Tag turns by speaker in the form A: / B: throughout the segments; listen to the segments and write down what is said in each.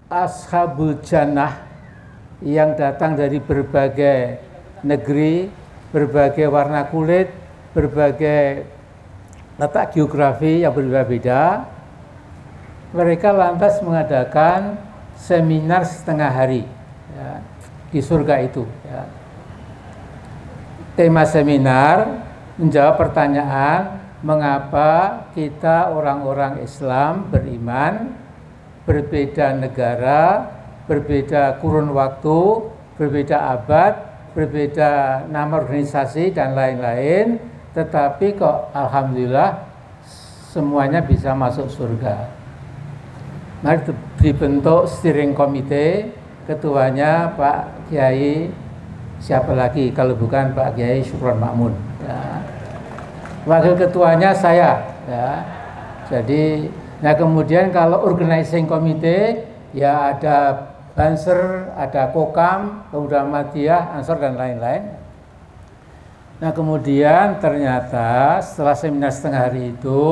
A: ashabul jannah yang datang dari berbagai negeri, berbagai warna kulit, berbagai letak geografi yang berbeda-beda. Mereka lantas mengadakan seminar setengah hari ya, di surga itu ya. Tema seminar menjawab pertanyaan mengapa kita orang-orang Islam beriman, berbeda negara, berbeda kurun waktu, berbeda abad, berbeda nama organisasi dan lain-lain, tetapi kok alhamdulillah semuanya bisa masuk surga. Mari dibentuk steering committee, ketuanya Pak Kiai, siapa lagi kalau bukan Pak Kiai Syukron Makmun ya. Wakil ketuanya saya ya. Jadi nah kemudian kalau organizing committee ya ada Banser, ada Kokam, Pemuda Muhammadiyah, Ansor dan lain-lain. Nah kemudian ternyata setelah seminar setengah hari itu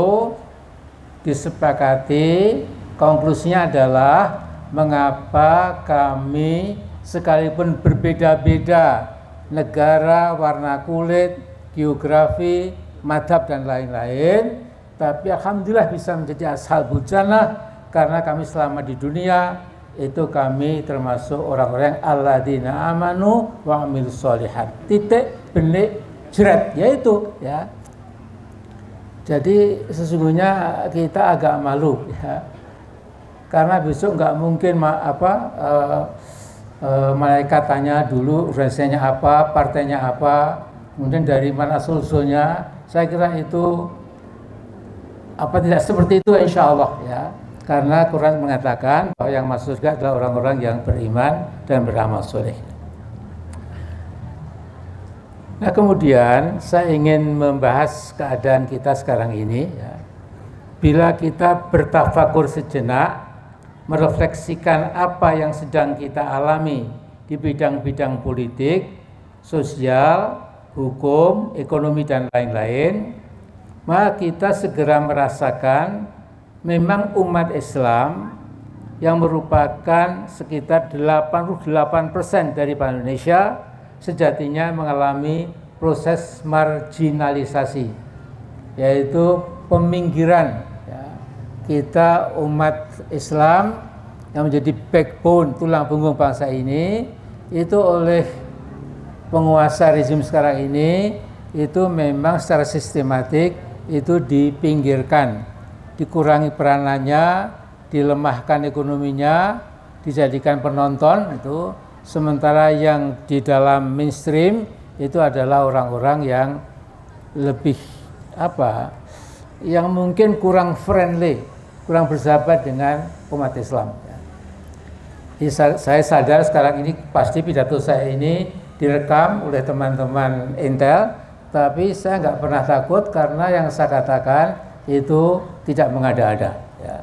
A: disepakati konklusinya adalah mengapa kami sekalipun berbeda-beda negara, warna kulit, geografi, madhab dan lain-lain, tapi alhamdulillah bisa menjadi ashabul jannah karena kami selama di dunia itu kami termasuk orang-orang alladzina amanu wa amilus sholihat. Titik benik jerat yaitu ya. Jadi sesungguhnya kita agak malu ya. Karena besok nggak mungkin malaikat tanya dulu organisasinya apa, partainya apa, kemudian dari mana asal-usulnya. Saya kira itu tidak seperti itu insya Allah ya. Karena Quran mengatakan bahwa yang masuk surga adalah orang-orang yang beriman dan beramal soleh. Nah kemudian saya ingin membahas keadaan kita sekarang ini ya. Bila kita bertafakur sejenak, merefleksikan apa yang sedang kita alami di bidang-bidang politik, sosial, hukum, ekonomi dan lain-lain, maka kita segera merasakan memang umat Islam yang merupakan sekitar 88% dari Indonesia sejatinya mengalami proses marginalisasi, yaitu peminggiran. Kita umat Islam yang menjadi backbone, tulang punggung bangsa ini, itu oleh penguasa rezim sekarang ini itu memang secara sistematik itu dipinggirkan, dikurangi peranannya, dilemahkan ekonominya, dijadikan penonton itu. Sementara yang di dalam mainstream itu adalah orang-orang yang lebih yang mungkin kurang friendly, kurang bersahabat dengan umat Islam. Saya sadar sekarang ini pasti pidato saya ini direkam oleh teman-teman Intel, tapi saya nggak pernah takut karena yang saya katakan itu tidak mengada-ada. Ya.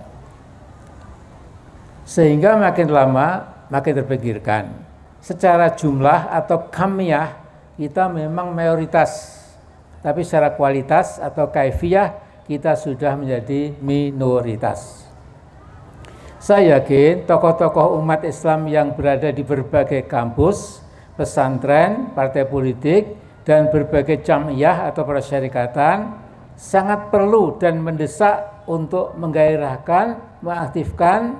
A: Sehingga makin lama makin terpikirkan. Secara jumlah atau kamiyah kita memang mayoritas, tapi secara kualitas atau kaifiyah kita sudah menjadi minoritas. Saya yakin tokoh-tokoh umat Islam yang berada di berbagai kampus, pesantren, partai politik, dan berbagai jamiyah atau persyarikatan sangat perlu dan mendesak untuk menggairahkan, mengaktifkan,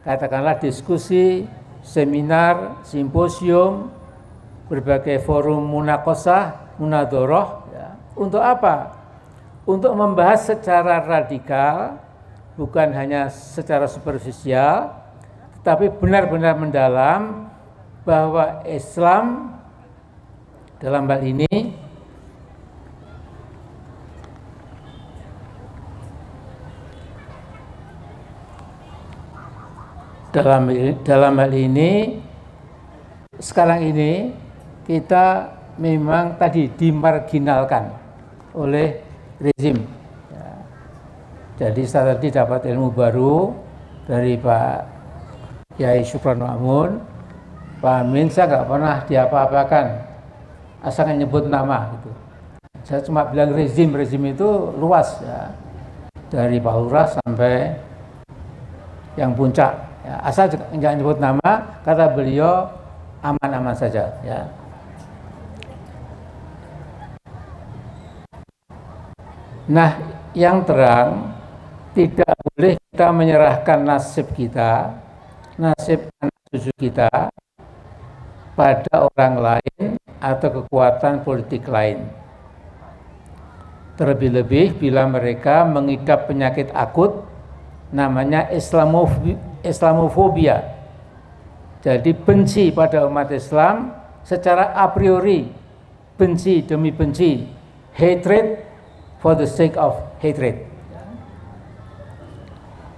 A: katakanlah diskusi, seminar, simposium, berbagai forum munaqashah, munadharah. Ya. Untuk apa? Untuk membahas secara radikal, bukan hanya secara superficial, tetapi benar-benar mendalam bahwa Islam dalam hal ini dalam hal ini sekarang ini kita memang tadi dimarginalkan oleh rezim. Ya. Jadi saya tadi dapat ilmu baru dari Pak Kiai Syukron Makmun. Pak Amin saya nggak pernah diapa-apakan, asal nyebut nama gitu. Saya cuma bilang rezim itu luas ya, dari Pak Lurah sampai yang puncak. Ya, asal jangan nyebut nama, kata beliau aman-aman saja. Ya. Nah, yang terang, tidak boleh kita menyerahkan nasib kita, nasib anak cucu kita pada orang lain atau kekuatan politik lain. Terlebih-lebih bila mereka mengidap penyakit akut namanya Islamofobia. Jadi benci pada umat Islam secara a priori, benci demi benci, hatred for the sake of hatred.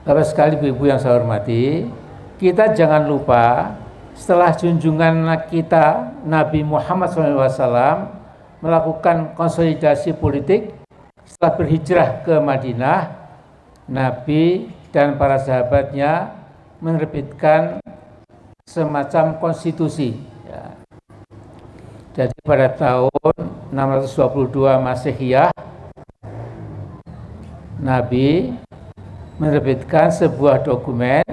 A: Bapak sekali, ibu-ibu yang saya hormati, kita jangan lupa setelah junjungan kita Nabi Muhammad SAW melakukan konsolidasi politik setelah berhijrah ke Madinah, Nabi dan para sahabatnya menerbitkan semacam konstitusi. Ya. Jadi pada tahun 622 Masehiyah, Nabi menerbitkan sebuah dokumen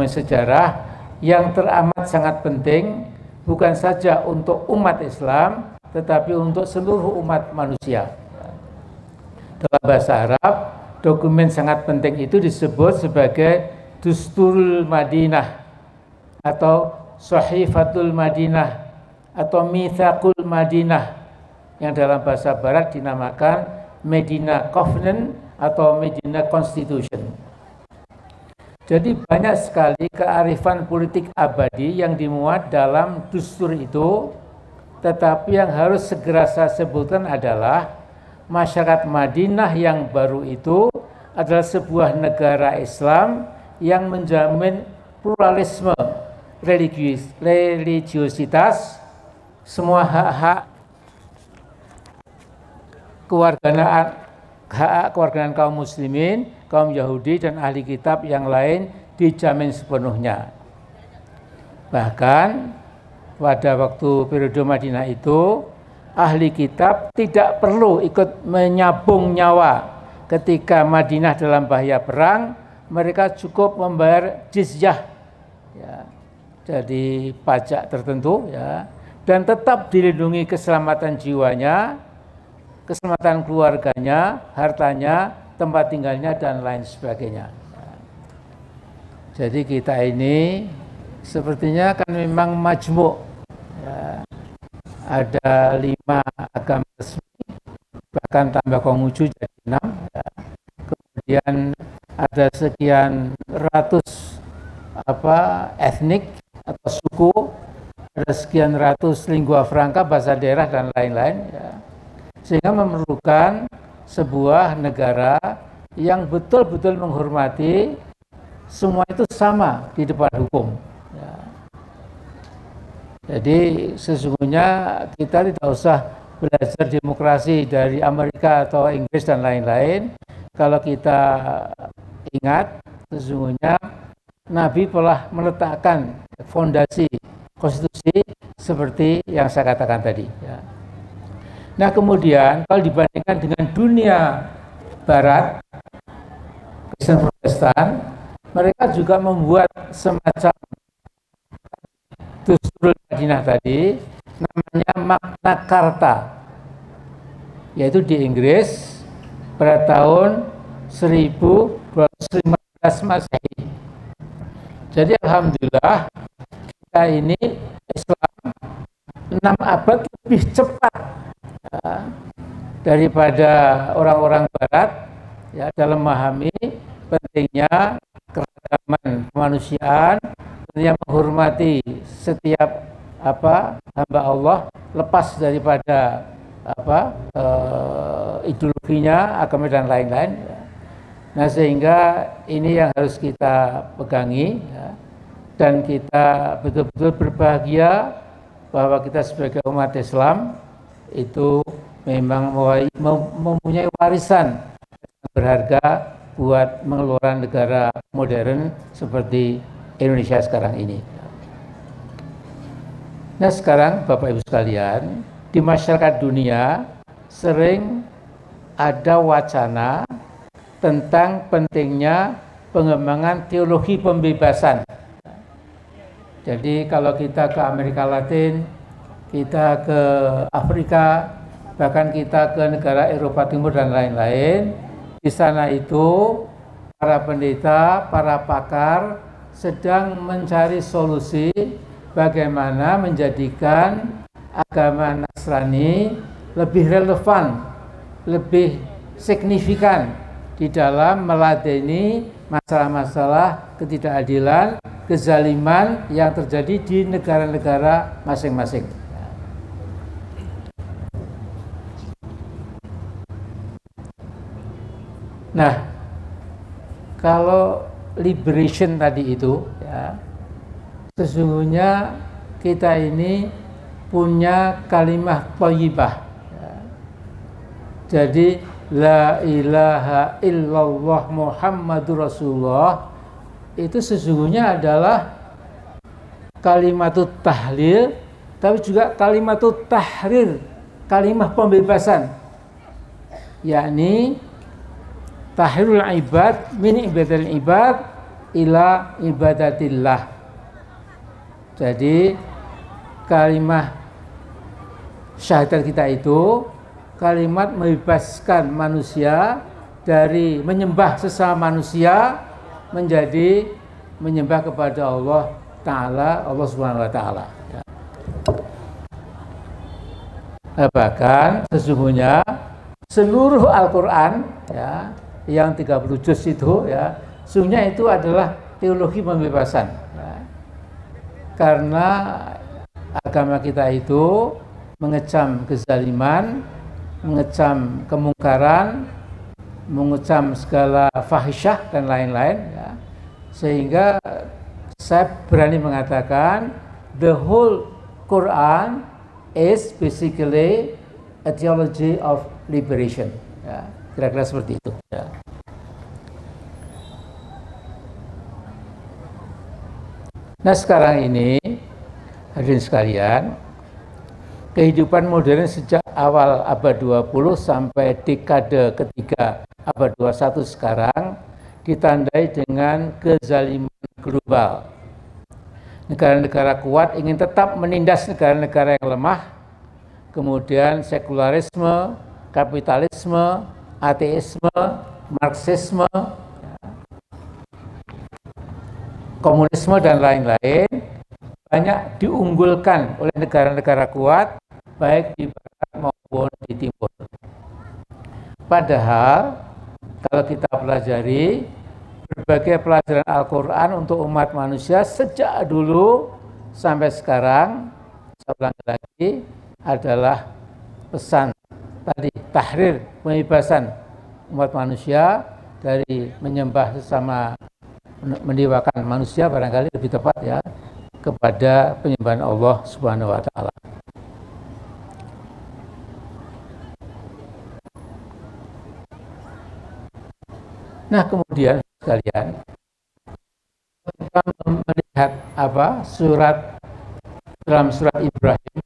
A: sejarah yang teramat sangat penting, bukan saja untuk umat Islam, tetapi untuk seluruh umat manusia. Dalam bahasa Arab, dokumen sangat penting itu disebut sebagai Dusturul Madinah atau Sahifatul Madinah atau Mitsaqul Madinah, yang dalam bahasa Barat dinamakan Medina Covenant atau Medina Constitution. Jadi banyak sekali kearifan politik abadi yang dimuat dalam dustur itu, tetapi yang harus segera saya sebutkan adalah masyarakat Madinah yang baru itu adalah sebuah negara Islam yang menjamin pluralisme religiositas, semua hak-hak kewarganegaraan kaum muslimin, kaum Yahudi dan ahli kitab yang lain dijamin sepenuhnya. Bahkan pada waktu periode Madinah itu, ahli kitab tidak perlu ikut menyabung nyawa ketika Madinah dalam bahaya perang. Mereka cukup membayar jizyah, ya, jadi pajak tertentu, ya, dan tetap dilindungi keselamatan jiwanya, keselamatan keluarganya, hartanya, tempat tinggalnya, dan lain sebagainya. Jadi kita ini sepertinya kan memang majmuk, ya. Ada 5 agama resmi, bahkan tambah Konghucu jadi 6. Ya. Kemudian ada sekian ratus etnik atau suku, ada sekian ratus lingua franca, bahasa daerah dan lain-lain. Ya. Sehingga memerlukan sebuah negara yang betul-betul menghormati semua itu sama di depan hukum. Ya. Jadi sesungguhnya kita tidak usah belajar demokrasi dari Amerika atau Inggris dan lain-lain. Kalau kita ingat, sesungguhnya Nabi telah meletakkan fondasi konstitusi seperti yang saya katakan tadi. Ya. Nah kemudian kalau dibandingkan dengan dunia Barat, Kristen Protestan, mereka juga membuat semacam Dusturul Madinah tadi, namanya Magna Carta, yaitu di Inggris pada tahun 1215 Masehi. Jadi alhamdulillah kita ini Islam 6 abad lebih cepat, ya, daripada orang-orang Barat, ya, dalam memahami pentingnya keragaman kemanusiaan, pentingnya menghormati setiap hamba Allah lepas daripada ideologinya, agama dan lain-lain. Nah sehingga ini yang harus kita pegangi, ya, dan kita betul-betul berbahagia bahwa kita sebagai umat Islam itu memang mempunyai warisan berharga buat mengelola negara modern seperti Indonesia sekarang ini. Nah sekarang Bapak Ibu sekalian, di masyarakat dunia sering ada wacana tentang pentingnya pengembangan teologi pembebasan. Jadi kalau kita ke Amerika Latin, kita ke Afrika, bahkan kita ke negara Eropa Timur dan lain-lain, di sana itu para pendeta, para pakar sedang mencari solusi bagaimana menjadikan agama Nasrani lebih relevan, lebih signifikan di dalam meladeni masalah-masalah ketidakadilan, kezaliman yang terjadi di negara-negara masing-masing. Nah, kalau liberation tadi itu, ya, sesungguhnya kita ini punya kalimah thayyibah. Ya. Jadi la ilaha illallah Muhammadur Rasulullah itu sesungguhnya adalah kalimatut tahlil, tapi juga kalimatut tahrir, kalimah pembebasan, yakni tahrirul ibad min ibadatil ibad ila ibadatillah. Jadi kalimat syahadat kita itu kalimat membebaskan manusia dari menyembah sesama manusia menjadi menyembah kepada Allah Ta'ala, Allah Subhanahu wa Ta'ala. Ya. Bahkan sesungguhnya seluruh Al-Quran, ya, yang 30 juz itu, ya, sesungguhnya itu adalah teologi pembebasan. Ya. Karena agama kita itu mengecam kezaliman, mengecam kemungkaran, mengecam segala fahisyah dan lain-lain, ya. Sehingga saya berani mengatakan the whole Quran is basically a theology of liberation, ya. Kira-kira seperti itu, ya. Nah, sekarang ini hadirin sekalian, kehidupan modern sejak awal abad 20 sampai dekade ketiga abad 21 sekarang ditandai dengan kezaliman global. Negara-negara kuat ingin tetap menindas negara-negara yang lemah, kemudian sekularisme, kapitalisme, ateisme, marxisme, komunisme dan lain-lain banyak diunggulkan oleh negara-negara kuat baik di barat maupun di timur. Padahal kalau kita pelajari berbagai pelajaran Al-Quran untuk umat manusia sejak dulu sampai sekarang, saya ulangi lagi, adalah pesan tadi, tahrir, pembebasan umat manusia dari menyembah sesama, mendewakan manusia barangkali lebih tepat, ya, kepada penyembahan Allah Subhanahu wa Ta'ala. Nah, kemudian sekalian, kita melihat dalam surat Ibrahim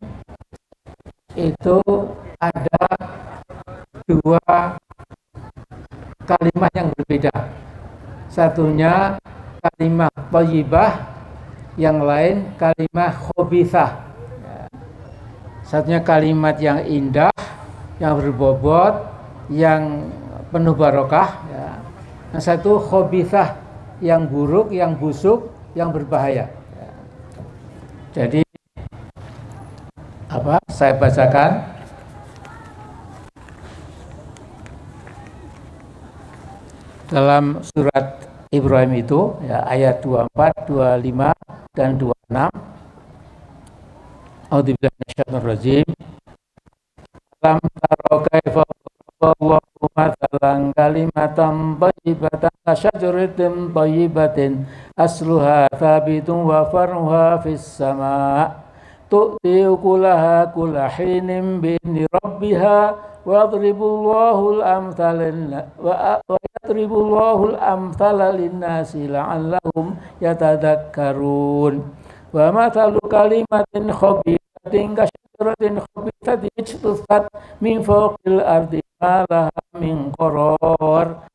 A: itu ada dua kalimat yang berbeda. Satunya kalimat thayyibah, yang lain kalimat khabithah. Satunya kalimat yang indah, yang berbobot, yang penuh barokah, ya. Nah, satu khabithah, yang buruk, yang busuk, yang berbahaya. Ya. Jadi saya bacakan dalam surat Ibrahim itu, ya, ayat 24, 25 dan 26. A'udzubillahi minasyaitonir rajim. Alam tara kaifa Allahu mathalan kalimatan thayyibatan kasyajaratin thayyibatin asluha thabitun wa far'uha fis sama' tu'ti ukulaha kulla hinin bi'idni rabbiha wa yadribullahu al-amthala lin-nasi la'allahum yatadhakkarun. Wa mathalu kalimatin khabithatin kasyajaratin khabithatin ijtusat min fawqil ardi ma laha min qarar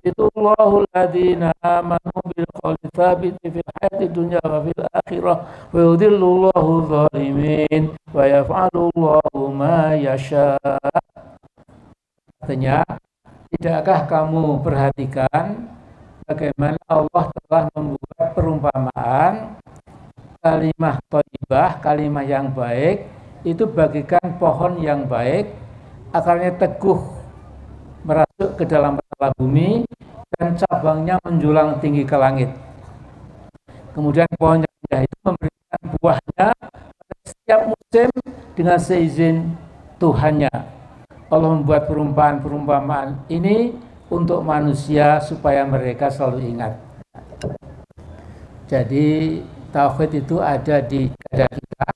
A: yuthabbitullahu alladhina amanu bil qawli tsabiti fil hayati dunya wa fil akhirah wa yudhillullahu dzalimin wa yaf'alullahu ma yasha. Artinya, tidakkah kamu perhatikan bagaimana Allah telah membuat perumpamaan kalimah thayyibah, kalimah yang baik itu bagikan pohon yang baik, akarnya teguh merasuk ke dalam kepala bumi dan cabangnya menjulang tinggi ke langit. Kemudian pohon yang indah itu memberikan buahnya pada setiap musim dengan seizin Tuhannya. Allah membuat perumpamaan ini untuk manusia supaya mereka selalu ingat. Jadi tauhid itu ada di dada kita.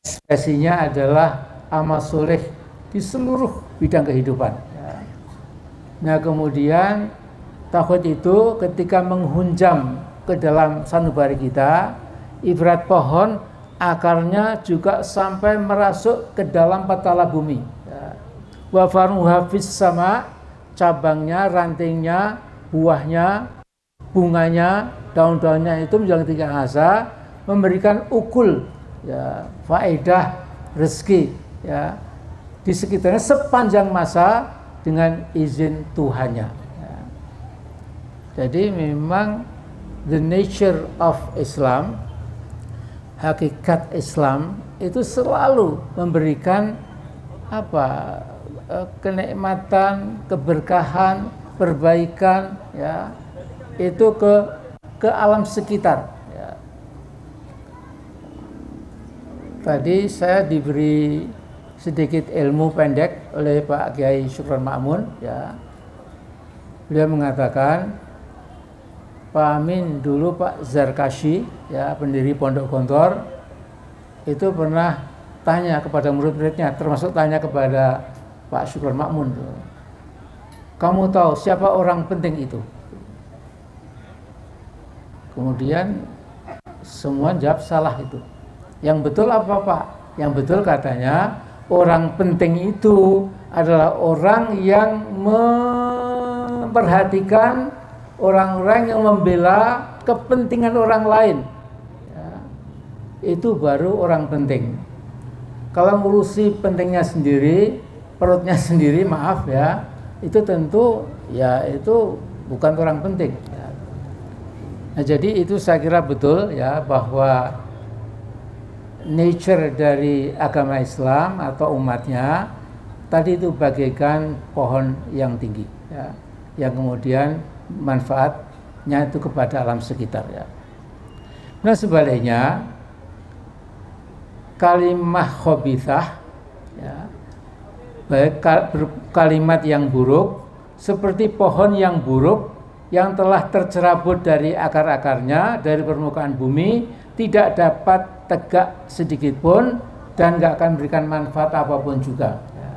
A: Ekspresinya adalah amal soleh di seluruh bidang kehidupan. Nah kemudian tauhid itu ketika menghunjam ke dalam sanubari kita, ibarat pohon, akarnya juga sampai merasuk ke dalam patala bumi. Wa faruha fis sama, cabangnya, rantingnya, buahnya, bunganya, daun-daunnya itu menjulang tinggi angkasa, memberikan ukul, ya, faedah, rezeki, ya, di sekitarnya sepanjang masa dengan izin Tuhannya. Ya. Jadi memang the nature of Islam, hakikat Islam itu selalu memberikan kenikmatan, keberkahan, perbaikan, ya, itu ke alam sekitar. Ya. Tadi saya diberi sedikit ilmu pendek oleh Pak Kiai Syukron Ma'mun, ya. Beliau mengatakan, Pak Amin dulu Pak Zarkashi, ya, pendiri Pondok Gontor, itu pernah tanya kepada murid-muridnya, termasuk tanya kepada Pak Syukron Ma'mun, kamu tahu siapa orang penting itu? Kemudian semua jawab salah itu. Yang betul apa Pak? Yang betul katanya orang penting itu adalah orang yang memperhatikan orang-orang yang membela kepentingan orang lain. Ya, itu baru orang penting. Kalau ngurusi pentingnya sendiri, perutnya sendiri, maaf ya, itu tentu ya itu bukan orang penting. Ya. Nah, jadi itu saya kira betul ya bahwa nature dari agama Islam atau umatnya tadi itu bagaikan pohon yang tinggi, ya, yang kemudian manfaatnya itu kepada alam sekitar, ya. Nah sebaliknya kalimah khabithah, ya, baik kalimat yang buruk seperti pohon yang buruk yang telah tercerabut dari akar-akarnya dari permukaan bumi, tidak dapat tegak sedikit pun dan nggak akan memberikan manfaat apapun juga. Ya.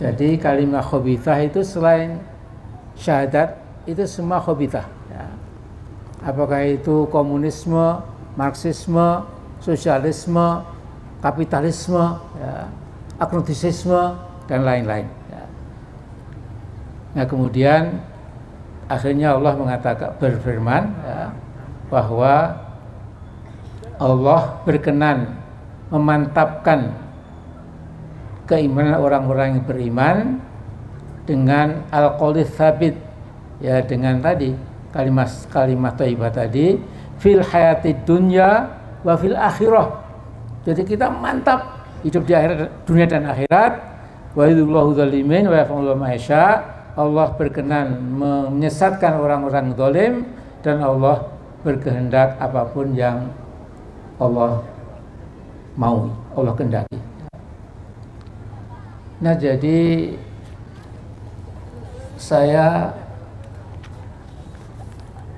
A: Jadi kalimah khabithah itu selain syahadat itu semua khabithah. Ya. Apakah itu komunisme, marxisme, sosialisme, kapitalisme, ya, agnostisisme dan lain-lain. Ya. Nah kemudian akhirnya Allah mengatakan berfirman, ya, bahwa Allah berkenan memantapkan keimanan orang-orang yang beriman dengan al-qauli tsabit, ya, dengan tadi kalimat thayyibah tadi fil hayatid dunya wa fil akhirah. Jadi kita mantap hidup di akhirat, dunia dan akhirat. Wa yudhillahu dzalimin wa yaf'alu ma yasha. Allah berkenan menyesatkan orang-orang zalim dan Allah berkehendak apapun yang Allah mau, Allah kehendaki. Nah jadi saya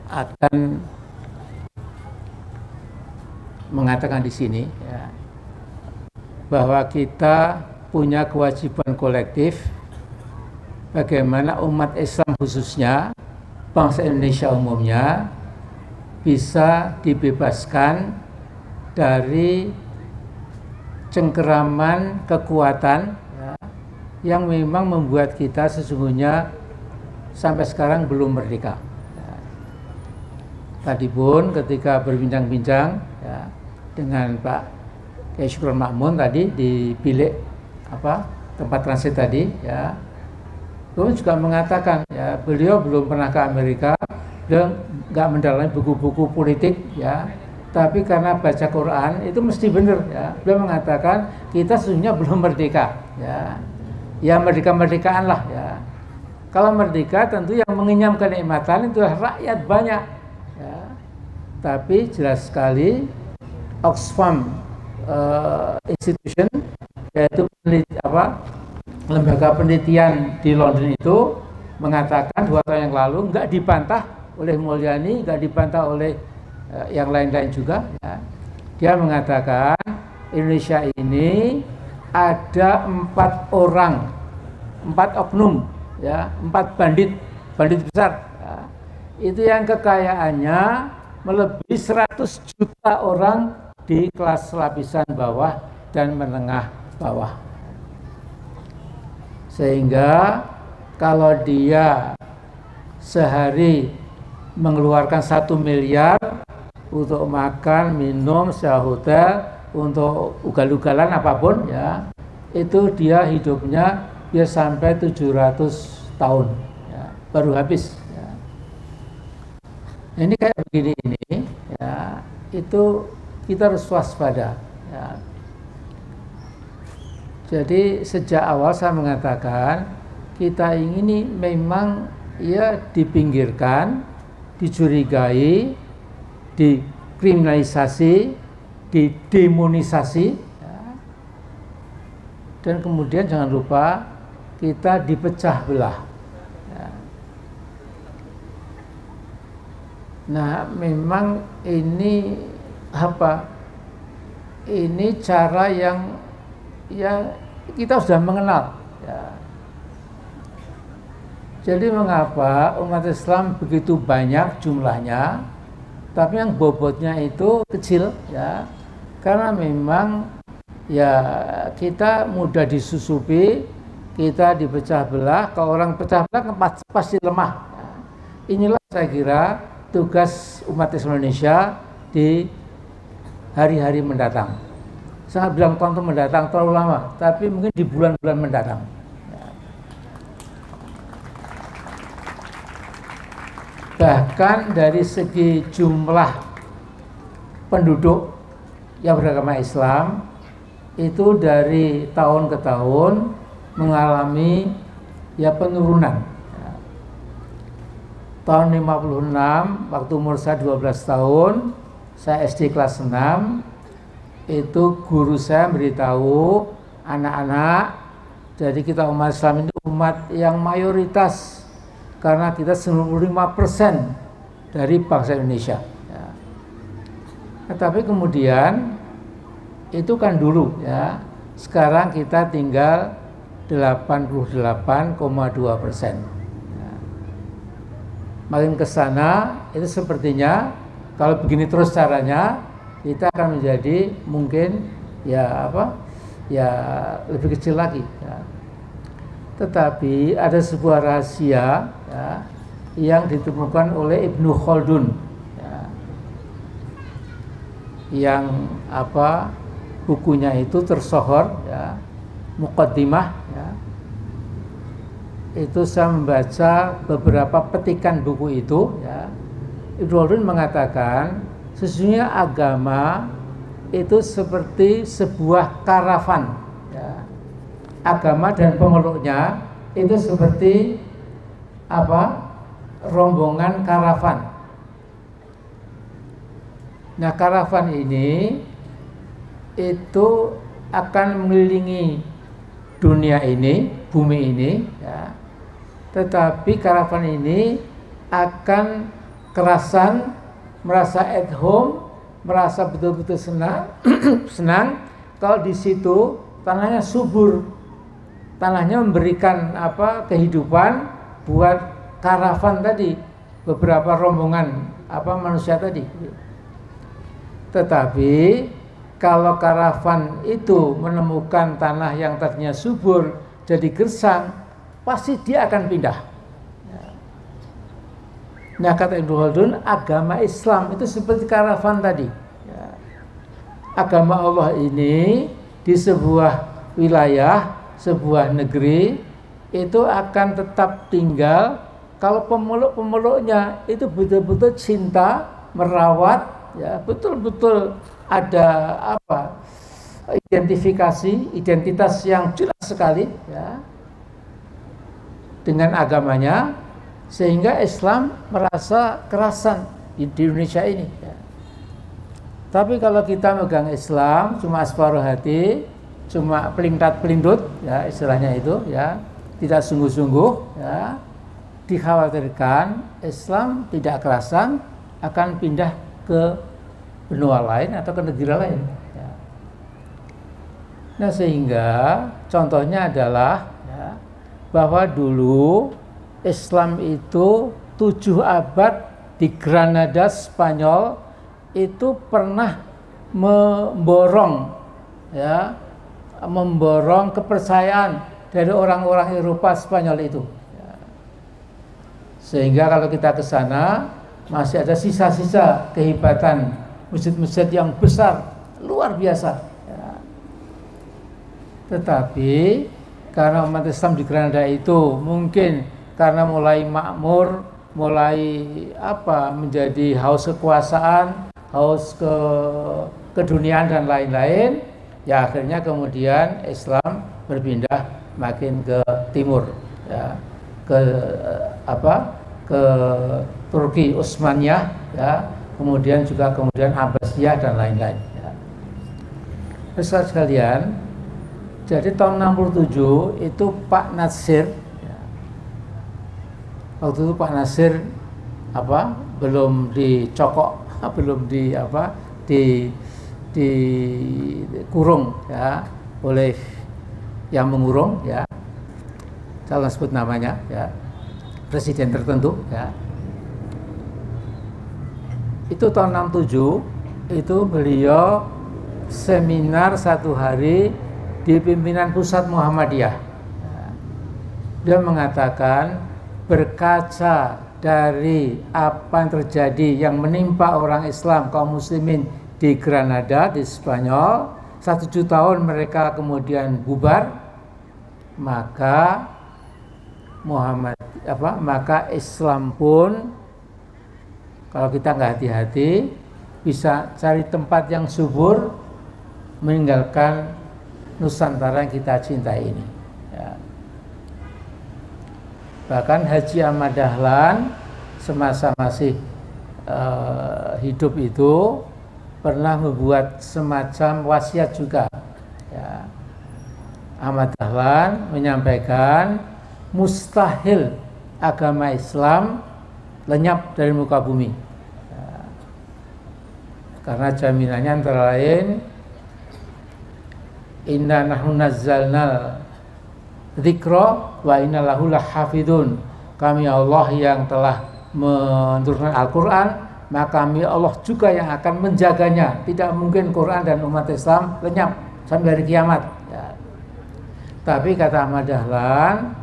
A: akan mengatakan di sini, ya, bahwa kita punya kewajiban kolektif bagaimana umat Islam khususnya, bangsa Indonesia umumnya bisa dibebaskan dari cengkeraman kekuatan, ya, yang memang membuat kita sesungguhnya sampai sekarang belum merdeka. Ya. Tadi pun ketika berbincang-bincang ya, dengan Pak Kiai Syukron Makmun tadi di bilik tempat transit tadi, ya, beliau juga mengatakan ya beliau belum pernah ke Amerika, beliau nggak mendalami buku-buku politik, ya. Tapi karena baca Quran itu mesti benar, ya. Beliau mengatakan kita sesungguhnya belum merdeka, ya. Ya merdeka-merdekaan lah, ya. Kalau merdeka tentu yang mengenyam kenikmatan itu rakyat banyak, ya. Tapi jelas sekali Oxfam Institution, yaitu lembaga penelitian di London itu mengatakan 2 tahun yang lalu, nggak dibantah oleh Mulyani, nggak dibantah oleh yang lain-lain juga, ya. Dia mengatakan Indonesia ini ada 4 oknum, ya, 4 bandit besar, ya. Itu yang kekayaannya melebihi 100 juta orang di kelas lapisan bawah dan menengah bawah. Sehingga kalau dia sehari mengeluarkan 1 miliar untuk makan, minum, sewa hotel, untuk ugal-ugalan apapun, ya, itu dia hidupnya dia sampai 700 tahun, ya, baru habis, ya. Ini kayak begini ini, ya, itu kita harus waspada, ya. Jadi sejak awal saya mengatakan kita ini memang ya dipinggirkan, dicurigai, dikriminalisasi, didemonisasi, ya. Dan kemudian jangan lupa kita dipecah belah, ya. Nah memang ini ini cara yang ya kita sudah mengenal, ya. Jadi mengapa umat Islam begitu banyak jumlahnya, tapi yang bobotnya itu kecil, ya, karena memang ya kita mudah disusupi, kita dipecah belah. Kalau orang pecah belah pasti lemah, ya. Inilah saya kira tugas umat Islam Indonesia di hari-hari mendatang. Saya bilang tahun mendatang terlalu lama, tapi mungkin di bulan-bulan mendatang. Bahkan dari segi jumlah penduduk yang beragama Islam itu dari tahun ke tahun mengalami ya penurunan. Tahun 56 waktu umur saya 12 tahun, saya SD kelas 6, itu guru saya beritahu anak-anak, jadi kita umat Islam ini umat yang mayoritas karena kita 95% dari bangsa Indonesia, ya. Tetapi kemudian itu kan dulu, ya. Sekarang kita tinggal 88,2%. Ya. Makin ke sana itu sepertinya kalau begini terus caranya kita akan menjadi mungkin ya lebih kecil lagi, ya. Tetapi ada sebuah rahasia, ya, yang ditemukan oleh Ibnu Khaldun, ya, yang bukunya itu tersohor, ya, Muqaddimah, ya. Itu saya membaca beberapa petikan buku itu, ya. Ibnu Khaldun mengatakan sesungguhnya agama itu seperti sebuah karavan, ya. Agama dan pemeluknya itu seperti rombongan karavan. Nah karavan ini itu akan mengelilingi dunia ini, bumi ini, ya. Tetapi karavan ini akan kerasan, merasa at home, merasa betul-betul senang kalau di situ tanahnya subur, tanahnya memberikan kehidupan buat karavan tadi, beberapa rombongan manusia tadi. Tetapi kalau karavan itu menemukan tanah yang tadinya subur jadi gersang, pasti dia akan pindah. Nah, kata Ibnu Khaldun, agama Islam itu seperti karavan tadi. Agama Allah ini di sebuah wilayah, sebuah negeri itu akan tetap tinggal kalau pemeluk-pemeluknya itu betul-betul cinta, merawat, ya, betul-betul ada identifikasi, identitas yang jelas sekali, ya, dengan agamanya, sehingga Islam merasa kerasan di Indonesia ini. Ya. Tapi kalau kita megang Islam cuma separuh hati, cuma pelintat-pelintut, ya istilahnya itu, ya, tidak sungguh-sungguh, ya, dikhawatirkan Islam tidak kerasan akan pindah ke benua lain atau ke negara lain. Ya. Nah, sehingga contohnya adalah, ya, bahwa dulu Islam itu 7 abad di Granada, Spanyol itu pernah memborong, ya, memborong kepercayaan dari orang-orang Eropa Spanyol itu, ya. Sehingga kalau kita ke sana masih ada sisa-sisa kehebatan masjid-masjid yang besar luar biasa, ya. Tetapi karena umat Islam di Granada itu mungkin karena mulai makmur, mulai menjadi haus kekuasaan, haus keduniaan dan lain-lain, ya akhirnya kemudian Islam berpindah makin ke timur, ya, ke Turki Utsmaniyah, ya, kemudian Abbasiyah dan lain-lain, ya. Saudara sekalian, jadi tahun 67 itu Pak Nasir, waktu itu Pak Nasir belum dicokok, belum dikurung, ya, oleh yang mengurung, ya, salah sebut namanya, ya, presiden tertentu, ya. Itu tahun 67 itu beliau seminar 1 hari di pimpinan pusat Muhammadiyah. Dia mengatakan, berkaca dari apa yang terjadi yang menimpa orang Islam, kaum muslimin di Granada, di Spanyol, 1 tahun mereka kemudian bubar, maka maka Islam pun kalau kita nggak hati-hati bisa cari tempat yang subur, meninggalkan Nusantara yang kita cintai ini. Ya. Bahkan Haji Ahmad Dahlan semasa masih hidup itu pernah membuat semacam wasiat juga, ya. Ahmad Dahlan menyampaikan mustahil agama Islam lenyap dari muka bumi, ya. Karena jaminannya antara lain, inna nahnu nazzalnal dzikra wa inna lahu lahafidun. Kami Allah yang telah menurunkan Al-Quran, maka kami Allah juga yang akan menjaganya. Tidak mungkin Quran dan umat Islam lenyap sampai hari kiamat, ya. Tapi kata Ahmad Dahlan,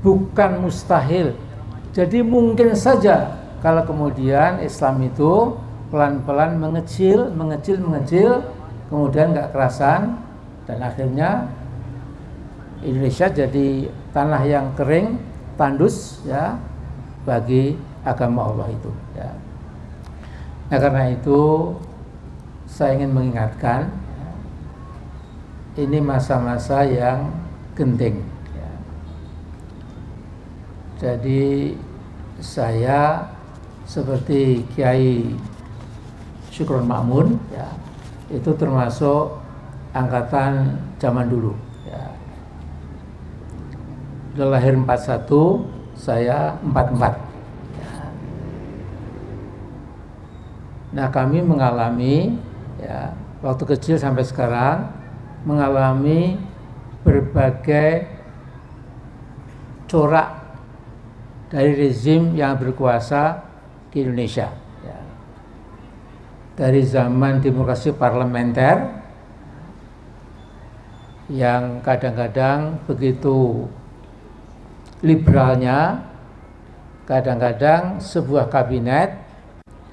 A: bukan mustahil. Jadi mungkin saja kalau kemudian Islam itu pelan-pelan mengecil, kemudian nggak kerasan, dan akhirnya Indonesia jadi tanah yang kering, tandus, ya, bagi agama Allah itu, ya. Nah, karena itu saya ingin mengingatkan, ya, ini masa-masa yang genting, ya. Jadi saya seperti Kiai Syukron Ma'mun, ya, itu termasuk angkatan zaman dulu, ya. Dia lahir 41, saya 44, ya. Nah, kami mengalami, ya, waktu kecil sampai sekarang mengalami berbagai corak dari rezim yang berkuasa di Indonesia, ya. Dari zaman demokrasi parlementer yang kadang-kadang begitu liberalnya, kadang-kadang sebuah kabinet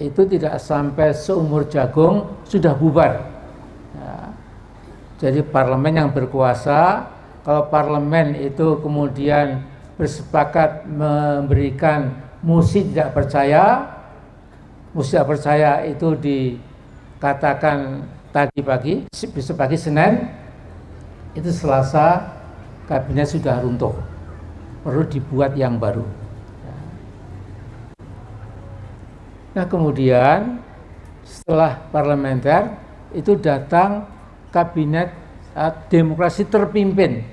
A: itu tidak sampai seumur jagung sudah bubar. Ya. Jadi parlemen yang berkuasa, kalau parlemen itu kemudian bersepakat memberikan mosi tidak percaya itu dikatakan tadi pagi, besok pagi Senin, itu Selasa kabinet sudah runtuh, perlu dibuat yang baru. Nah kemudian setelah parlementer itu datang kabinet demokrasi terpimpin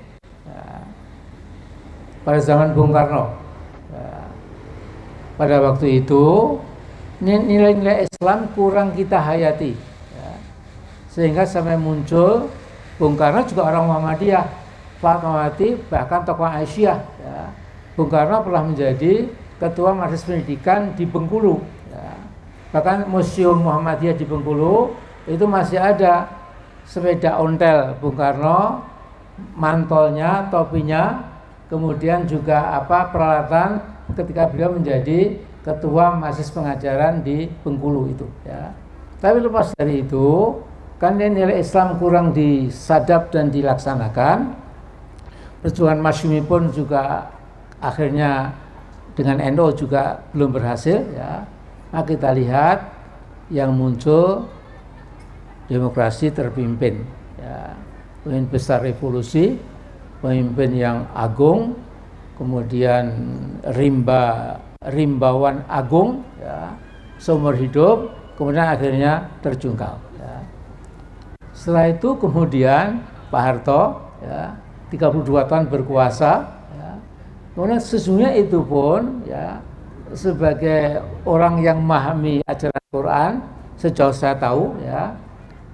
A: pada zaman Bung Karno. Pada waktu itu nilai-nilai Islam kurang kita hayati, sehingga sampai muncul Bung Karno juga orang Muhammadiyah, Fatmawati, bahkan tokoh Aisyah. Bung Karno pernah menjadi ketua Majelis Pendidikan di Bengkulu. Bahkan Museum Muhammadiyah di Bengkulu itu masih ada sepeda ontel Bung Karno, mantolnya, topinya, kemudian juga peralatan ketika beliau menjadi ketua Majelis Pengajaran di Bengkulu itu. Tapi lepas dari itu, kan nilai Islam kurang disadap dan dilaksanakan. Perjuangan Masyumi pun juga akhirnya dengan NU juga belum berhasil. Nah kita lihat yang muncul demokrasi terpimpin, pemimpin besar revolusi, pemimpin yang agung, kemudian rimbawan agung, seumur hidup, kemudian akhirnya terjungkal. Setelah itu kemudian Pak Harto 32 tahun berkuasa, kemudian sesungguhnya itu pun sebagai orang yang memahami ajaran Quran sejauh saya tahu,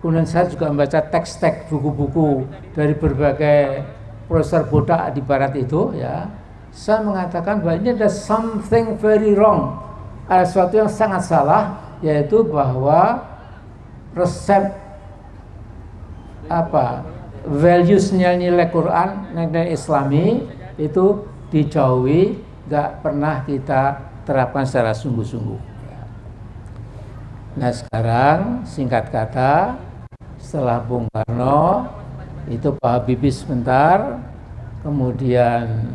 A: kemudian saya juga membaca teks-teks buku-buku dari berbagai profesor botak di barat itu, saya mengatakan bahwa ini ada something very wrong, ada sesuatu yang sangat salah, yaitu bahwa resep values-nya nilai Quran, nilai Islami itu dijauhi, nggak pernah kita terapkan secara sungguh-sungguh. Nah sekarang singkat kata, setelah Bung Karno itu Pak Habibie sebentar, kemudian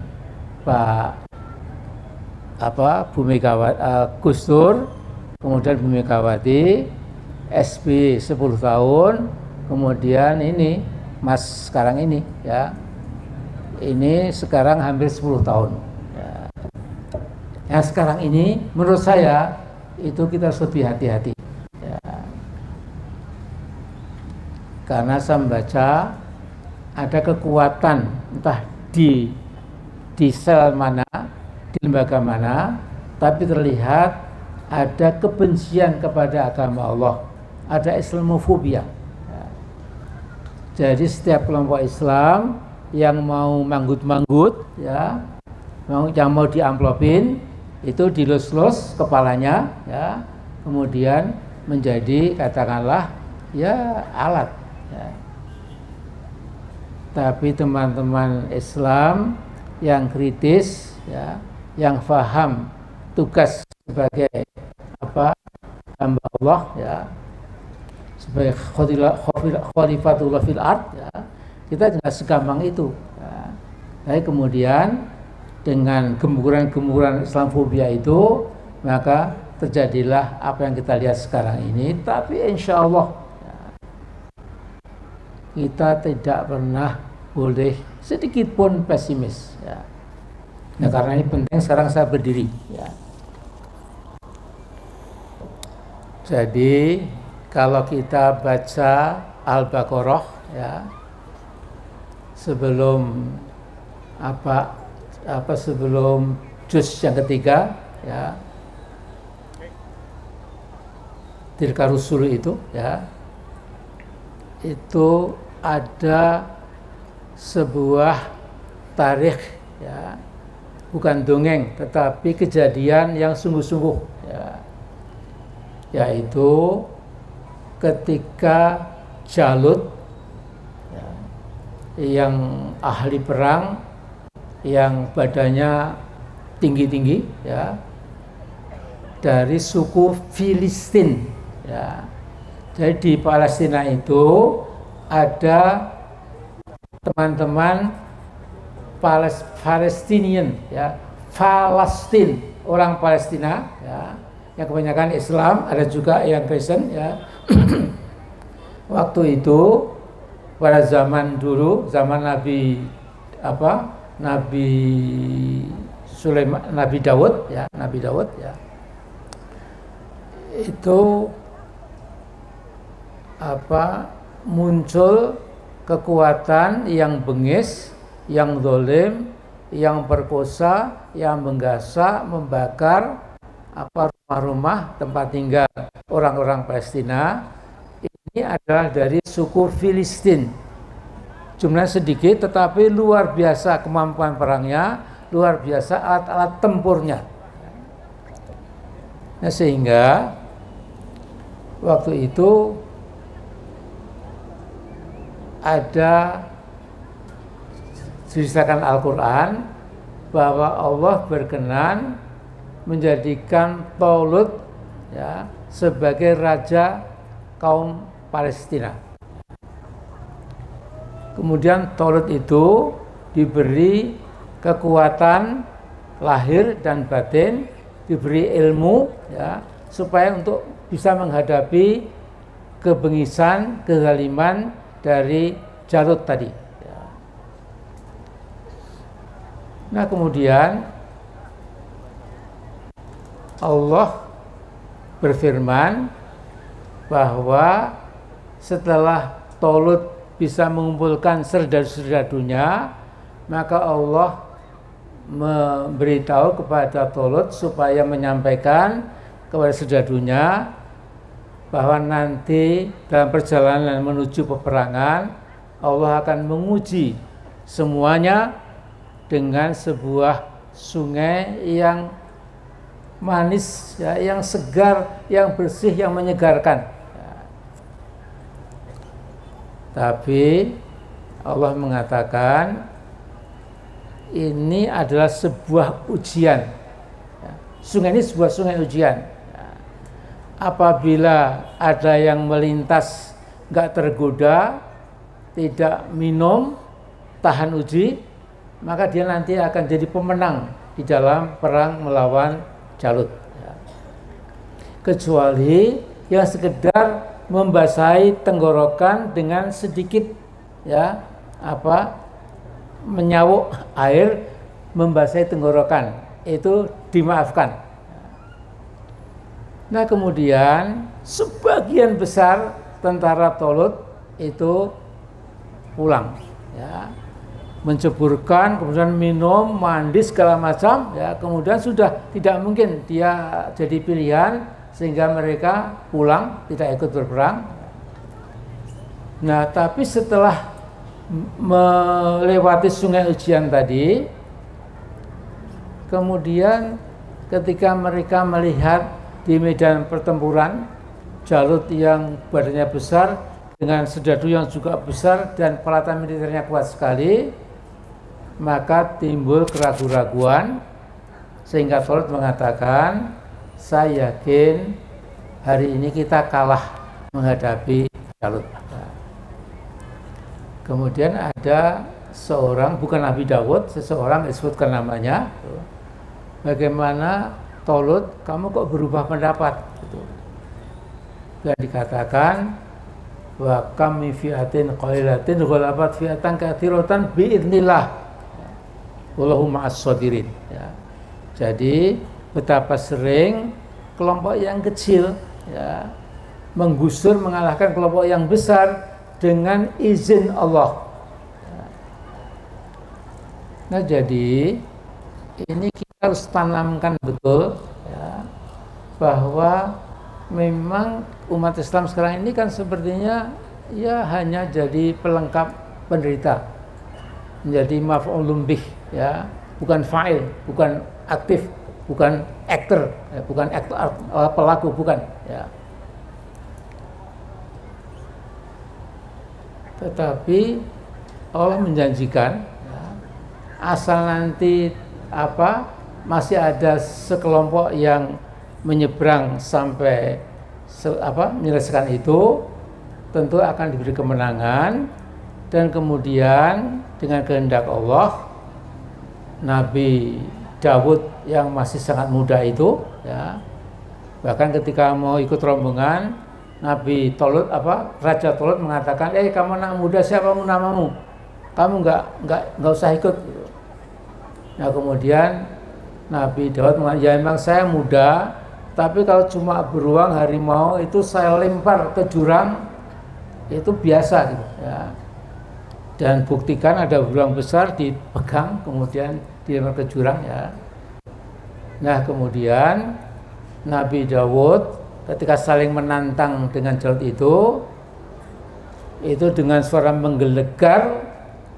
A: Gus Dur, kemudian Bu Megawati, SB 10 tahun, kemudian ini Mas sekarang ini, ini sekarang hampir 10 tahun. Yang sekarang ini menurut saya itu kita harus lebih hati-hati, karena saya membaca ada kekuatan entah di sel mana, di lembaga mana, tapi terlihat ada kebencian kepada agama Allah, ada Islamofobia. Jadi setiap kelompok Islam yang mau manggut-manggut, yang mau diamplopin, itu dilus-lus kepalanya, kemudian menjadi katakanlah alat. Tapi teman-teman Islam yang kritis, yang paham tugas sebagai hamba Allah, sebagai khalifatullah fil ard, kita tidak segampang itu. Tapi kemudian dengan gemburan-gemburan Islamofobia itu, maka terjadilah apa yang kita lihat sekarang ini. Tapi insya Allah kita tidak pernah boleh sedikit pun pesimis. Nah karena ini penting sekarang saya berdiri. Jadi kalau kita baca Al-Baqarah, sebelum sebelum juz yang ketiga, Tilka Rusul itu, itu ada sebuah tarikh, bukan dongeng, tetapi kejadian yang sungguh-sungguh, yaitu ketika Jalut yang ahli perang, yang badannya tinggi-tinggi, ya, dari suku Filistin, ya. Jadi di Palestina itu ada teman-teman Palestinian, ya, Palestin, orang Palestina, ya, yang kebanyakan Islam, ada juga yang Kristen, ya. Waktu itu pada zaman dulu, zaman Nabi Sulaiman, Nabi Daud, ya, itu muncul kekuatan yang bengis, yang zalim, yang perkosa, yang menggasak, membakar rumah-rumah tempat tinggal orang-orang Palestina. Ini adalah dari suku Filistin. Jumlahnya sedikit tetapi luar biasa kemampuan perangnya, luar biasa alat-alat tempurnya. Nah, sehingga waktu itu ada diceritakan Al-Quran bahwa Allah berkenan menjadikan Talut, ya, sebagai raja kaum Palestina. Kemudian Talut itu diberi kekuatan lahir dan batin, diberi ilmu, ya, supaya untuk bisa menghadapi kebengisan, kezaliman dari Jalut tadi. Ya. Nah, kemudian Allah berfirman bahwa setelah Talut bisa mengumpulkan serdadu-serdadunya, maka Allah memberitahu kepada Talut supaya menyampaikan kepada serdadunya bahwa nanti dalam perjalanan menuju peperangan Allah akan menguji semuanya dengan sebuah sungai yang manis, ya, yang segar, yang bersih, yang menyegarkan. Ya. Tapi Allah mengatakan ini adalah sebuah ujian. Ya. Sungai ini sebuah sungai ujian. Ya. Apabila ada yang melintas nggak tergoda, tidak minum, tahan uji, maka dia nanti akan jadi pemenang di dalam perang melawan Jalut. Ya. Kecuali yang sekedar membasahi tenggorokan dengan sedikit, ya, menyawuk air, membasahi tenggorokan, itu dimaafkan. Nah, kemudian sebagian besar tentara Talut itu pulang, ya, menceburkan, kemudian minum, mandi segala macam, ya, kemudian sudah tidak mungkin dia jadi pilihan, sehingga mereka pulang, tidak ikut berperang. Nah, tapi setelah melewati sungai ujian tadi, kemudian ketika mereka melihat di medan pertempuran Jalut yang badannya besar dengan serdadu yang juga besar dan peralatan militernya kuat sekali, maka timbul keraguan-raguan sehingga Talut mengatakan, saya yakin hari ini kita kalah menghadapi Jalut. Kemudian ada seorang, bukan Nabi Daud, seseorang disebutkan namanya, bagaimana Talut, kamu kok berubah pendapat? Dan dikatakan, wa kam min fi'atin qalilatin ghalabat fi'atan katsiratan biidznillah wallahu ma'as shabirin. Ya. Jadi betapa sering kelompok yang kecil, ya, menggusur, mengalahkan kelompok yang besar dengan izin Allah. Ya. Nah, jadi ini kita harus tanamkan betul, ya, bahwa memang umat Islam sekarang ini kan sepertinya ya hanya jadi pelengkap penderita, menjadi maf'ulun bih, ya, bukan fa'il, bukan aktif, bukan aktor, ya, bukan aktor, pelaku, bukan, ya. Tetapi Allah menjanjikan ya, asal nanti masih ada sekelompok yang menyeberang sampai menyelesaikan itu, tentu akan diberi kemenangan. Dan kemudian dengan kehendak Allah, Nabi Dawud yang masih sangat muda itu ya, bahkan ketika mau ikut rombongan, Nabi Tolut Raja Tolut mengatakan, kamu anak muda, siapa namamu? Kamu nggak usah ikut. Nah kemudian Nabi Dawud mengatakan, ya emang saya muda, tapi kalau cuma beruang harimau itu saya lempar ke jurang, itu biasa gitu ya. Dan buktikan ada beruang besar dipegang kemudian dilempar ke jurang ya. Nah kemudian Nabi Dawud ketika saling menantang dengan Jalut itu dengan suara menggelegar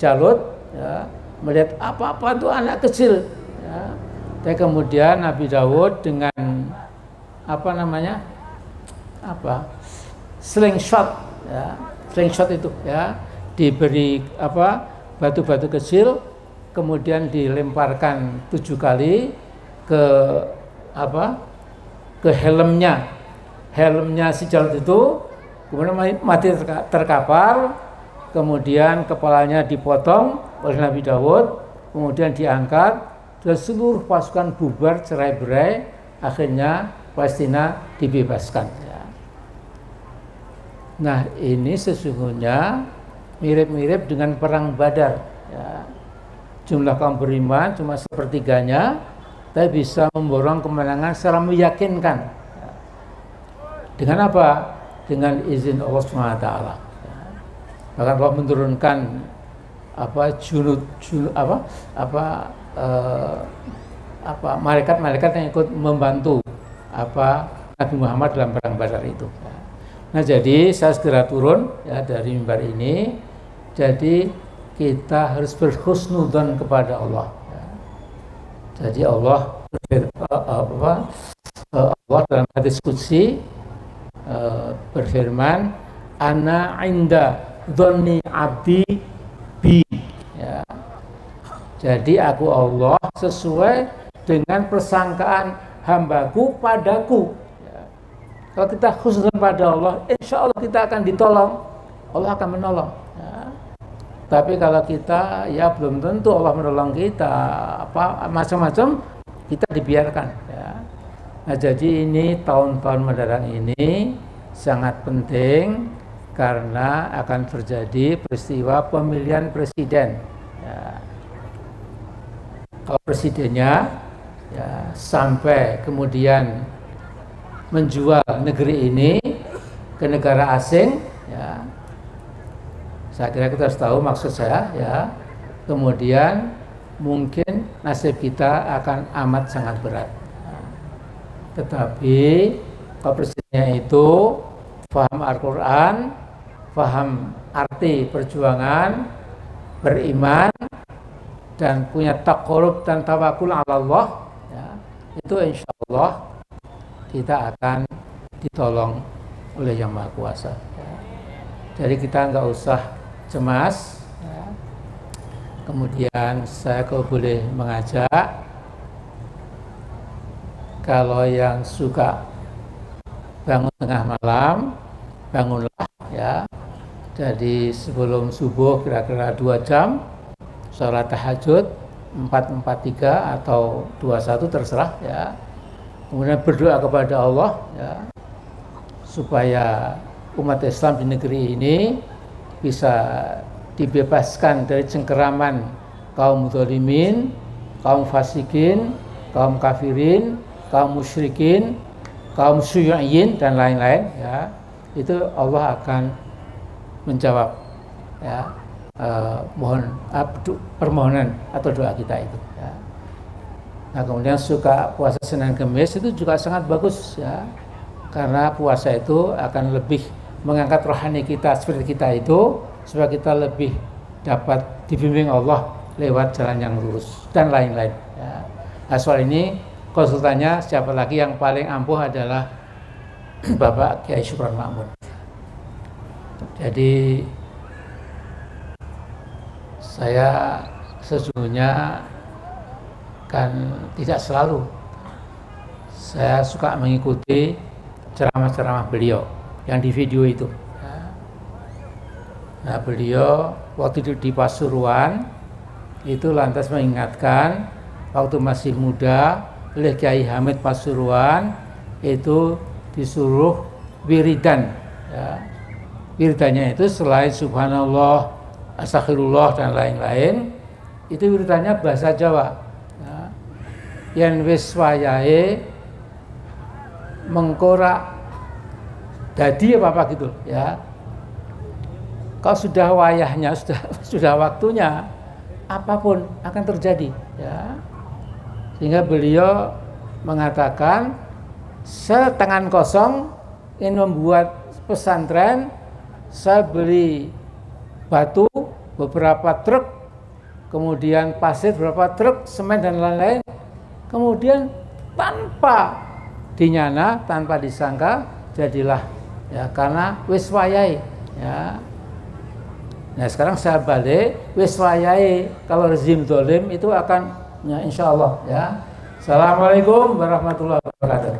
A: Jalut ya, melihat apa itu anak kecil ya. Dan kemudian Nabi Dawud dengan slingshot ya, slingshot itu ya, diberi batu-batu kecil, kemudian dilemparkan 7 kali ke helmnya si Jalut itu, kemudian mati terkapar, kemudian kepalanya dipotong oleh Nabi Dawud, kemudian diangkat, dan seluruh pasukan bubar cerai-berai, akhirnya Palestina dibebaskan ya. Nah ini sesungguhnya mirip-mirip dengan perang Badar ya. Jumlah kaum beriman cuma sepertiganya, tapi bisa memborong kemenangan secara meyakinkan ya. Dengan apa? Dengan izin Allah SWT ya. Bahkan Allah menurunkan malaikat-malaikat yang ikut membantu Nabi Muhammad dalam perang Badar itu. Nah jadi saya segera turun ya dari mimbar ini. Jadi kita harus berhusnudzon kepada Allah. Ya. Jadi Allah dalam hadis qudsi berfirman, ana inda dzanni abdi bi. Ya. Jadi aku Allah sesuai dengan persangkaan hambaku padaku. Ya. Kalau kita husnudzon pada Allah, insya Allah kita akan ditolong, Allah akan menolong. Ya. Tapi kalau kita ya belum tentu Allah menolong kita, macam-macam kita dibiarkan. Ya. Nah jadi ini tahun-tahun mendatang ini sangat penting karena akan terjadi peristiwa pemilihan presiden. Ya. Kalau presidennya ya, sampai kemudian menjual negeri ini ke negara asing, ya, saya kira kita harus tahu maksud saya, ya. Kemudian mungkin nasib kita akan amat sangat berat. Tetapi kalau presidennya itu paham Al-Quran, paham arti perjuangan, beriman, dan punya taqarrub dan tawakul ala Allah, ya, itu insya Allah kita akan ditolong oleh Yang Maha Kuasa. Ya. Jadi kita nggak usah cemas. Ya. Kemudian saya kalau boleh mengajak, kalau yang suka bangun tengah malam, bangunlah ya. Jadi sebelum subuh kira-kira 2 jam, sholat tahajud 4-4-3 atau 21 terserah ya. Kemudian berdoa kepada Allah ya, supaya umat Islam di negeri ini bisa dibebaskan dari cengkeraman kaum zalimin, kaum fasikin, kaum kafirin, kaum musyrikin, kaum syu'iyyin dan lain-lain ya. Itu Allah akan menjawab ya, permohonan atau doa kita itu ya. Nah kemudian suka puasa Senin Kemis itu juga sangat bagus ya, karena puasa itu akan lebih mengangkat rohani kita, seperti kita itu, supaya kita lebih dapat dibimbing Allah lewat jalan yang lurus dan lain-lain ya. Nah soal ini konsultannya siapa lagi, yang paling ampuh adalah Bapak Kiai Syukron Ma'mun. Jadi Saya sesungguhnya kan tidak selalu. Saya suka mengikuti ceramah-ceramah beliau yang di video itu. Nah, beliau waktu itu di Pasuruan itu lantas mengingatkan waktu masih muda oleh Kiai Hamid Pasuruan itu disuruh wiridan. Ya. Wiridannya itu selain subhanallah, astaghfirullah dan lain-lain, itu wiridannya bahasa Jawa. Ya. Yen wis wayahe mengkorak dadi apa gitu ya. Kalau sudah wayahnya, sudah waktunya, apapun akan terjadi ya. Sehingga beliau mengatakan setangan kosong ingin membuat pesantren, saya beli batu beberapa truk, kemudian pasir beberapa truk, semen dan lain-lain, kemudian tanpa dinyana, tanpa disangka jadilah ya, karena wis wayahe ya. Nah sekarang saya balik wis wayahe, kalau rezim dolim itu akan ya insya Allah ya. Assalamualaikum warahmatullahi wabarakatuh.